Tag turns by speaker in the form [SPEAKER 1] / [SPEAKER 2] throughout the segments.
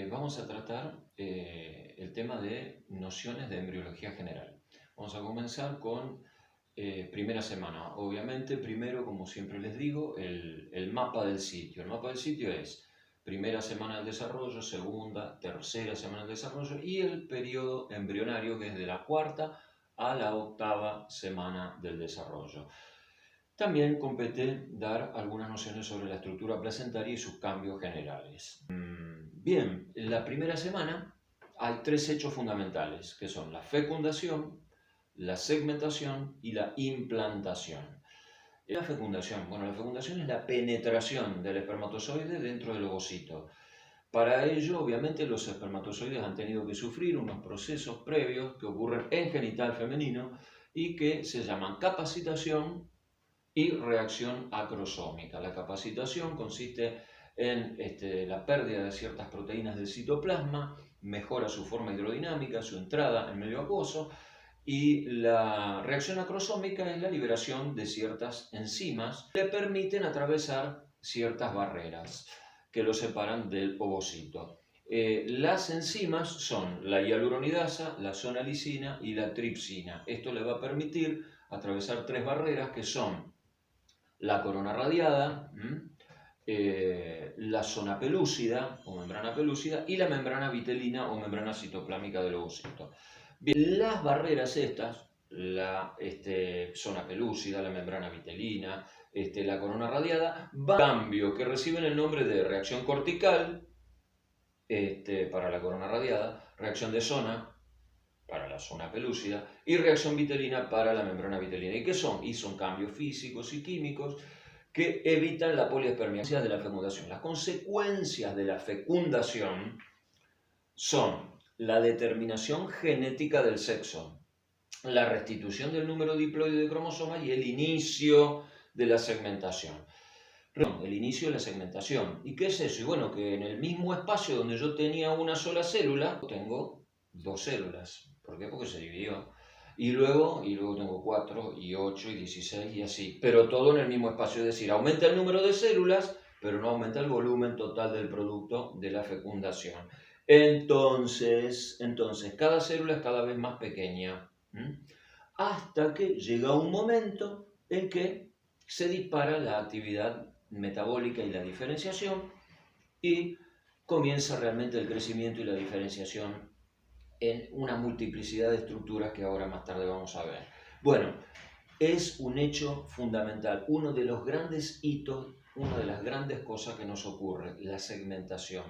[SPEAKER 1] vamos a tratar el tema de nociones de embriología general. Vamos a comenzar con primera semana. Obviamente, primero, como siempre les digo, el mapa del sitio. El mapa del sitio es primera semana del desarrollo, segunda, tercera semana del desarrollo y el periodo embrionario, que es de la cuarta a la octava semana del desarrollo. También compete dar algunas nociones sobre la estructura placentaria y sus cambios generales. Bien, en la primera semana hay tres hechos fundamentales, que son la fecundación, la segmentación y la implantación. La fecundación, bueno, la fecundación es la penetración del espermatozoide dentro del ovocito. Para ello, obviamente, los espermatozoides han tenido que sufrir unos procesos previos que ocurren en genital femenino y que se llaman capacitación y reacción acrosómica. La capacitación consiste en la pérdida de ciertas proteínas del citoplasma, mejora su forma hidrodinámica, su entrada en medio acuoso, y la reacción acrosómica es la liberación de ciertas enzimas que le permiten atravesar ciertas barreras que lo separan del ovocito. Las enzimas son la hialuronidasa, la sonalicina y la tripsina. Esto le va a permitir atravesar tres barreras que son la corona radiada, la zona pelúcida o membrana pelúcida y la membrana vitelina o membrana citoplámica del ovocito. Bien, las barreras estas, la zona pelúcida, la membrana vitelina, la corona radiada, van a cambio que reciben el nombre de reacción cortical para la corona radiada, reacción de zona para la zona pelúcida y reacción vitelina para la membrana vitelina. ¿Y qué son? Y son cambios físicos y químicos que evitan la poliespermiación de la fecundación. Las consecuencias de la fecundación son la determinación genética del sexo, la restitución del número diploide de cromosomas y el inicio de la segmentación. El inicio de la segmentación. ¿Y qué es eso? Y bueno, que en el mismo espacio donde yo tenía una sola célula, tengo dos células. ¿Por qué? Porque se dividió. Y luego tengo 4 y 8 y 16 y así. Pero todo en el mismo espacio. Es decir, aumenta el número de células, pero no aumenta el volumen total del producto de la fecundación. Entonces cada célula es cada vez más pequeña. Hasta que llega un momento en que se dispara la actividad metabólica y la diferenciación y comienza realmente el crecimiento y la diferenciación en una multiplicidad de estructuras que ahora más tarde vamos a ver. Bueno, es un hecho fundamental, uno de los grandes hitos, una de las grandes cosas que nos ocurre, la segmentación,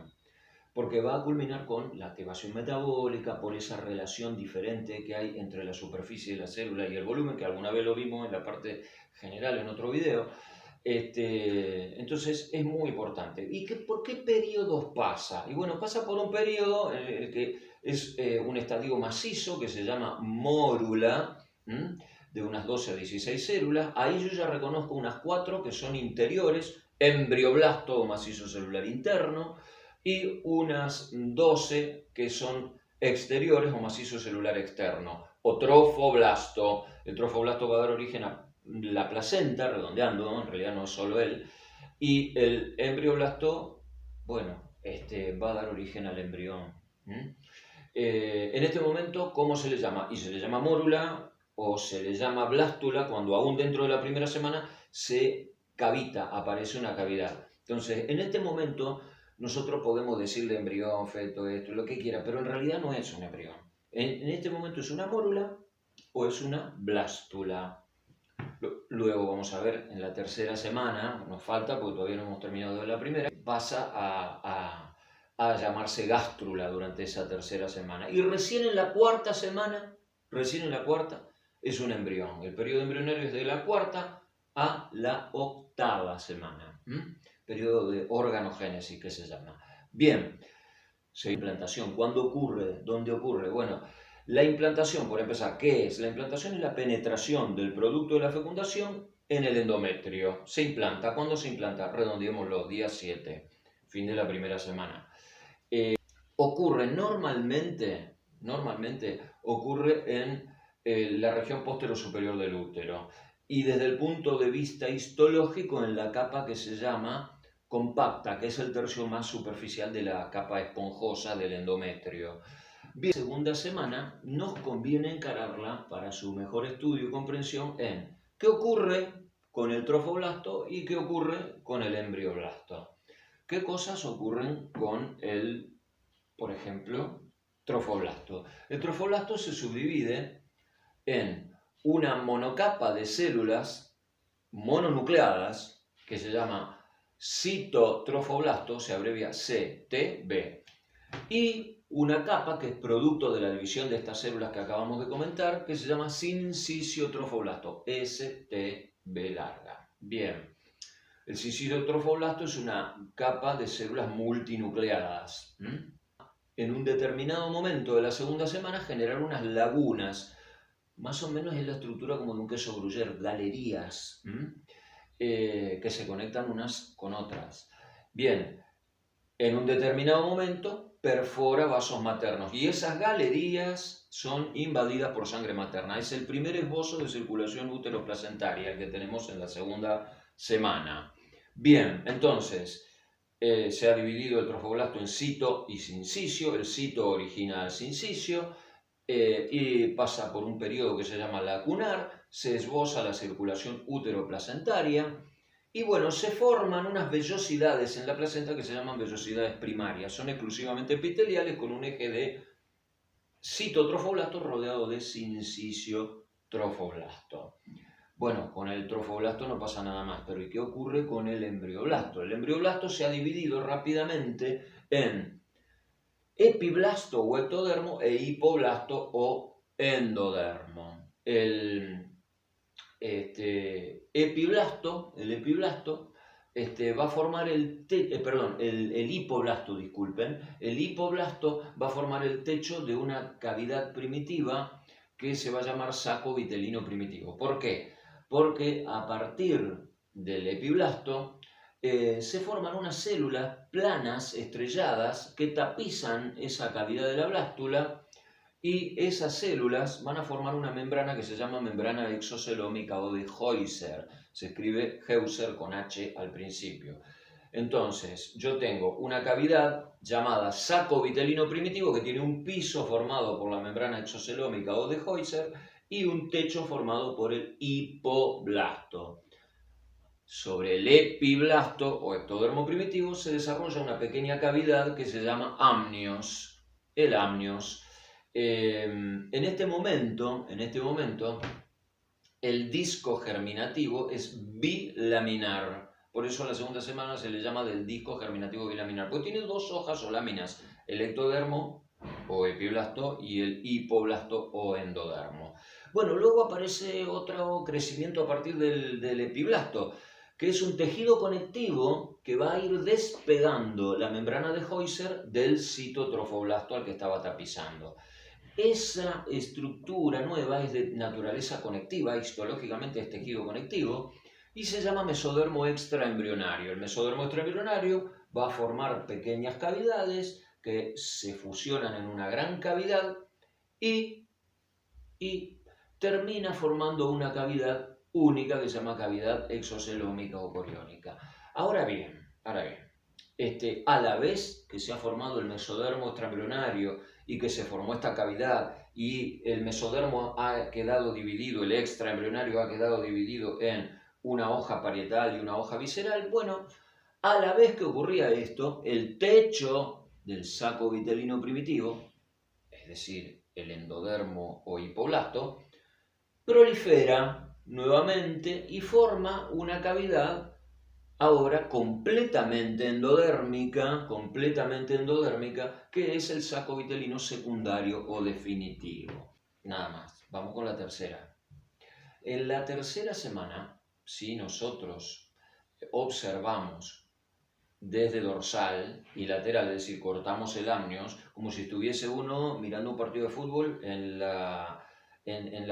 [SPEAKER 1] porque va a culminar con la activación metabólica por esa relación diferente que hay entre la superficie de la célula y el volumen, que alguna vez lo vimos en la parte general en otro video. Entonces es muy importante. ¿Y por qué periodos pasa? Y bueno, pasa por un periodo que es un estadio macizo que se llama mórula, de unas 12 a 16 células. Ahí yo ya reconozco unas 4 que son interiores, embrioblasto o macizo celular interno, y unas 12 que son exteriores o macizo celular externo, o trofoblasto. El trofoblasto va a dar origen a la placenta, redondeando, ¿no? En realidad no es solo él, y el embrioblasto, bueno, va a dar origen al embrión. En este momento, ¿cómo se le llama? Y se le llama mórula o se le llama blástula cuando aún dentro de la primera semana se cavita, aparece una cavidad. Entonces, en este momento nosotros podemos decirle embrión, feto, esto, lo que quiera, pero en realidad no es un embrión. En este momento es una mórula o es una blástula. Luego vamos a ver en la tercera semana, nos falta porque todavía no hemos terminado de la primera, pasa a llamarse gástrula durante esa tercera semana. Y recién en la cuarta semana, es un embrión. El periodo embrionario es de la cuarta a la octava semana. Periodo de organogénesis que se llama. Bien, implantación. ¿Cuándo ocurre? ¿Dónde ocurre? Bueno, la implantación, por empezar, ¿qué es? La implantación es la penetración del producto de la fecundación en el endometrio. Se implanta. ¿Cuándo se implanta? Redondeémoslo, día 7, fin de la primera semana. Ocurre normalmente ocurre en la región posterior-superior del útero y desde el punto de vista histológico en la capa que se llama compacta, que es el tercio más superficial de la capa esponjosa del endometrio. Bien, la segunda semana nos conviene encararla para su mejor estudio y comprensión en qué ocurre con el trofoblasto y qué ocurre con el embrioblasto. ¿Qué cosas ocurren con el, por ejemplo, trofoblasto? El trofoblasto se subdivide en una monocapa de células mononucleadas que se llama citotrofoblasto, se abrevia CTB, y una capa que es producto de la división de estas células que acabamos de comentar, que se llama sinciciotrofoblasto, STB larga. Bien, el sinciciotrofoblasto es una capa de células multinucleadas. En un determinado momento de la segunda semana generan unas lagunas, más o menos es la estructura como de un queso gruyere, galerías, que se conectan unas con otras. Bien, en un determinado momento perfora vasos maternos y esas galerías son invadidas por sangre materna. Es el primer esbozo de circulación útero-placentaria que tenemos en la segunda semana. Bien, entonces se ha dividido el trofoblasto en cito y sincicio. El cito origina al sincicio y pasa por un periodo que se llama lacunar, se esboza la circulación útero-placentaria. Y bueno, se forman unas vellosidades en la placenta que se llaman vellosidades primarias. Son exclusivamente epiteliales con un eje de citotrofoblasto rodeado de sincicio-trofoblasto. Bueno, con el trofoblasto no pasa nada más, pero ¿y qué ocurre con el embrioblasto? El embrioblasto se ha dividido rápidamente en epiblasto o ectodermo e hipoblasto o endodermo. El epiblasto va a formar el hipoblasto, disculpen, el hipoblasto va a formar el techo de una cavidad primitiva que se va a llamar saco vitelino primitivo. ¿Por qué? Porque a partir del epiblasto se forman unas células planas, estrelladas, que tapizan esa cavidad de la blástula. Y esas células van a formar una membrana que se llama membrana exocelómica o de Heuser. Se escribe Heuser con H al principio. Entonces, yo tengo una cavidad llamada saco vitelino primitivo que tiene un piso formado por la membrana exocelómica o de Heuser y un techo formado por el hipoblasto. Sobre el epiblasto o ectodermo primitivo se desarrolla una pequeña cavidad que se llama amnios. El amnios. En este momento, el disco germinativo es bilaminar. Por eso a la segunda semana se le llama del disco germinativo bilaminar. Porque tiene dos hojas o láminas, el ectodermo o epiblasto y el hipoblasto o endodermo. Bueno, luego aparece otro crecimiento a partir del epiblasto, que es un tejido conectivo que va a ir despegando la membrana de Heuser del citotrofoblasto al que estaba tapizando. Esa estructura nueva es de naturaleza conectiva, histológicamente es tejido conectivo, y se llama mesodermo extraembrionario. El mesodermo extraembrionario va a formar pequeñas cavidades que se fusionan en una gran cavidad y termina formando una cavidad única que se llama cavidad exocelómica o coriónica. Ahora bien, a la vez que se ha formado el mesodermo extraembrionario y que se formó esta cavidad y el mesodermo ha quedado dividido, el extraembrionario ha quedado dividido en una hoja parietal y una hoja visceral, bueno, a la vez que ocurría esto, el techo del saco vitelino primitivo, es decir, el endodermo o hipoblasto, prolifera nuevamente y forma una cavidad ahora completamente endodérmica, que es el saco vitelino secundario o definitivo. Nada más, vamos con la tercera. En la tercera semana, si nosotros observamos desde dorsal y lateral, es decir, cortamos el amnios, como si estuviese uno mirando un partido de fútbol en la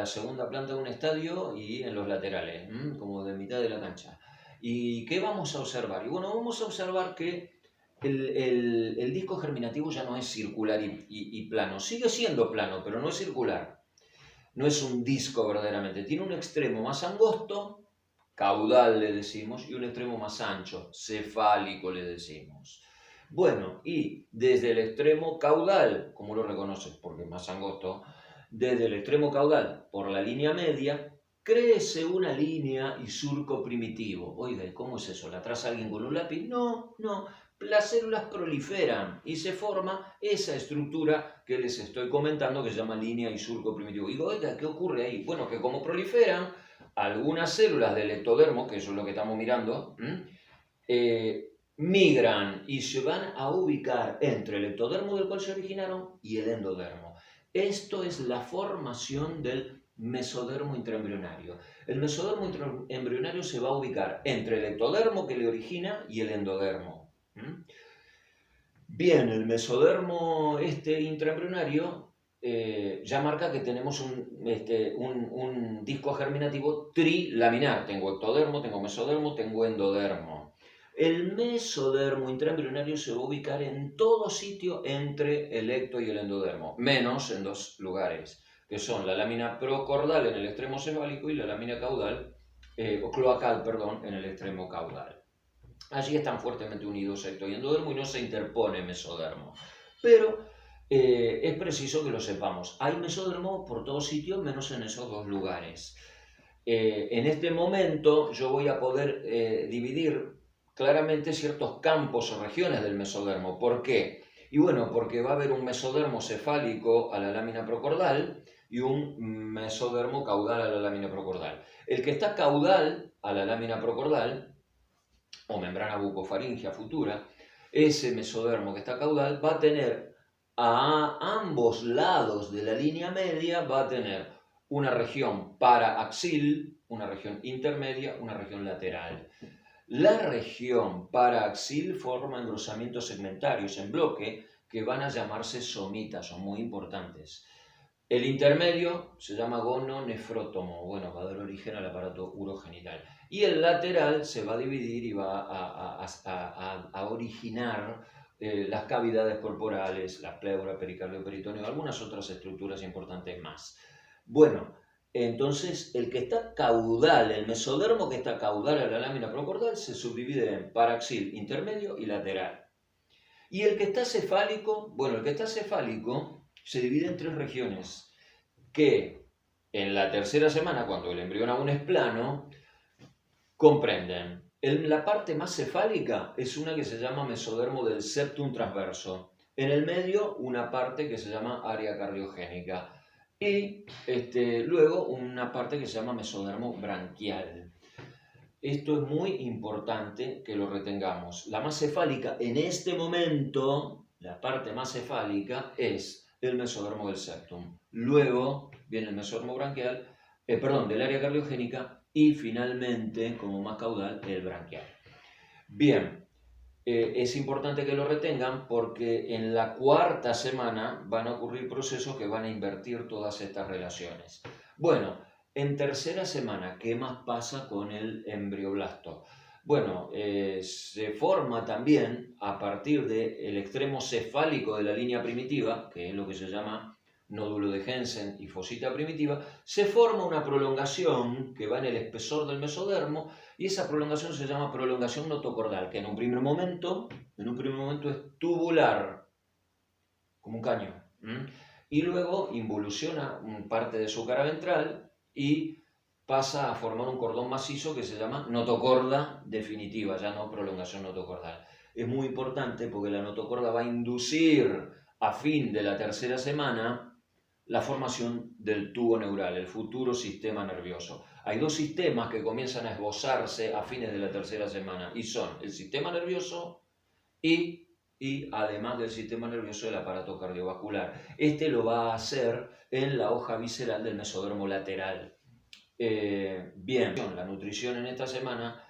[SPEAKER 1] segunda planta de un estadio y en los laterales, como de mitad de la cancha. ¿Y qué vamos a observar? Y bueno, vamos a observar que el disco germinativo ya no es circular y plano. Sigue siendo plano, pero no es circular. No es un disco verdaderamente. Tiene un extremo más angosto caudal le decimos, y un extremo más ancho, cefálico le decimos. Bueno, y desde el extremo caudal, ¿cómo lo reconoces? Porque es más angosto, desde el extremo caudal por la línea media, crece una línea y surco primitivo. Oiga, ¿y cómo es eso? ¿La traza alguien con un lápiz? No, no. Las células proliferan y se forma esa estructura que les estoy comentando que se llama línea y surco primitivo. Y digo, oiga, ¿qué ocurre ahí? Bueno, que como proliferan, algunas células del ectodermo, que eso es lo que estamos mirando, migran y se van a ubicar entre el ectodermo del cual se originaron y el endodermo. Esto es la formación del mesodermo intraembrionario. El mesodermo intraembrionario se va a ubicar entre el ectodermo que le origina y el endodermo. Bien, el mesodermo intraembrionario ya marca que tenemos un disco germinativo trilaminar. Tengo ectodermo, tengo mesodermo, tengo endodermo. El mesodermo intraembrionario se va a ubicar en todo sitio entre el ecto y el endodermo, menos en dos lugares, que son la lámina procordal en el extremo cefálico y la lámina caudal, o cloacal, perdón, en el extremo caudal. Allí están fuertemente unidos ecto y endodermo y no se interpone mesodermo. Pero es preciso que lo sepamos. Hay mesodermo por todos sitios menos en esos dos lugares. En este momento yo voy a poder dividir claramente ciertos campos o regiones del mesodermo. ¿Por qué? Y bueno, porque va a haber un mesodermo cefálico a la lámina procordal y un mesodermo caudal a la lámina procordal. El que está caudal a la lámina procordal, o membrana bucofaringea futura, ese mesodermo que está caudal va a tener a ambos lados de la línea media, va a tener una región paraaxil, una región intermedia, una región lateral. La región paraaxil forma engrosamientos segmentarios en bloque que van a llamarse somitas, son muy importantes. El intermedio se llama gononefrótomo, bueno, va a dar origen al aparato urogenital. Y el lateral se va a dividir y va a originar las cavidades corporales, la pleura, pericardio, peritoneo, algunas otras estructuras importantes más. Bueno, entonces el que está caudal, el mesodermo que está caudal a la lámina procordal se subdivide en paraxil, intermedio y lateral. Y el que está cefálico, bueno, el que está cefálico se divide en tres regiones que en la tercera semana, cuando el embrión aún es plano, comprenden. La parte más cefálica es una que se llama mesodermo del septum transverso. En el medio, una parte que se llama área cardiogénica. Y luego una parte que se llama mesodermo branquial. Esto es muy importante que lo retengamos. La más cefálica en este momento, la parte más cefálica es el mesodermo del septum. Luego viene el mesodermo branquial, del área cardiogénica y finalmente, como más caudal, el branquial. Bien, es importante que lo retengan porque en la cuarta semana van a ocurrir procesos que van a invertir todas estas relaciones. Bueno, en tercera semana, ¿qué más pasa con el embrioblasto? Bueno, se forma también a partir del extremo cefálico de la línea primitiva, que es lo que se llama nódulo de Hensen y fosita primitiva, se forma una prolongación que va en el espesor del mesodermo y esa prolongación se llama prolongación notocordal, que en un primer momento es tubular, como un caño, y luego involuciona parte de su cara ventral y pasa a formar un cordón macizo que se llama notocorda definitiva, ya no prolongación notocordal. Es muy importante porque la notocorda va a inducir a fin de la tercera semana la formación del tubo neural, el futuro sistema nervioso. Hay dos sistemas que comienzan a esbozarse a fines de la tercera semana y son el sistema nervioso y además del sistema nervioso el aparato cardiovascular. Este lo va a hacer en la hoja visceral del mesodermo lateral. Bien, la nutrición en esta semana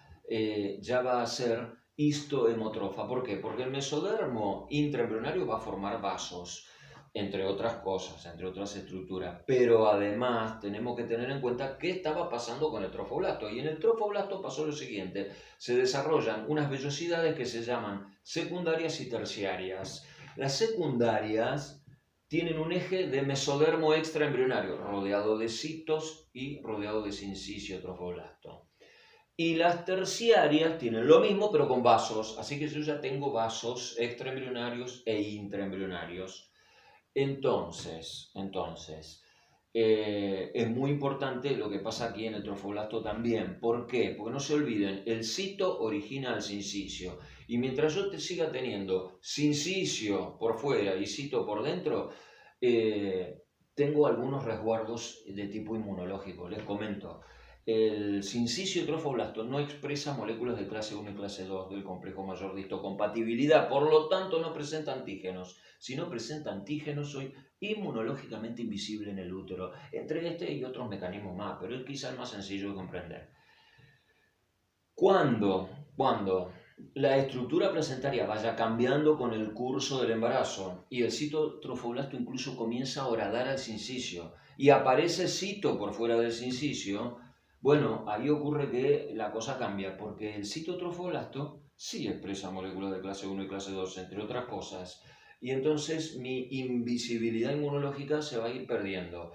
[SPEAKER 1] ya va a ser histohemotrofa. ¿Por qué? Porque el mesodermo intraembrionario va a formar vasos, entre otras cosas, entre otras estructuras. Pero además tenemos que tener en cuenta qué estaba pasando con el trofoblasto. Y en el trofoblasto pasó lo siguiente. Se desarrollan unas vellosidades que se llaman secundarias y terciarias. Las secundarias tienen un eje de mesodermo extraembrionario, rodeado de citos y rodeado de sincicio trofoblasto. Y las terciarias tienen lo mismo, pero con vasos. Así que yo ya tengo vasos extraembrionarios e intraembrionarios. Entonces, es muy importante lo que pasa aquí en el trofoblasto también. ¿Por qué? Porque no se olviden, el cito origina al sincicio. Y mientras yo te siga teniendo sincicio por fuera y cito por dentro, eh, tengo algunos resguardos de tipo inmunológico. Les comento. El sincicio trofoblasto no expresa moléculas de clase 1 y clase 2 del complejo mayor de histocompatibilidad, por lo tanto no presenta antígenos. Si no presenta antígenos, soy inmunológicamente invisible en el útero, entre este y otros mecanismos más, pero es quizá el más sencillo de comprender. Cuando la estructura placentaria vaya cambiando con el curso del embarazo y el citotrofoblasto incluso comienza a horadar al sincicio y aparece cito por fuera del sincicio, bueno, ahí ocurre que la cosa cambia, porque el citotrofoblasto sí expresa moléculas de clase 1 y clase 2, entre otras cosas, y entonces mi invisibilidad inmunológica se va a ir perdiendo.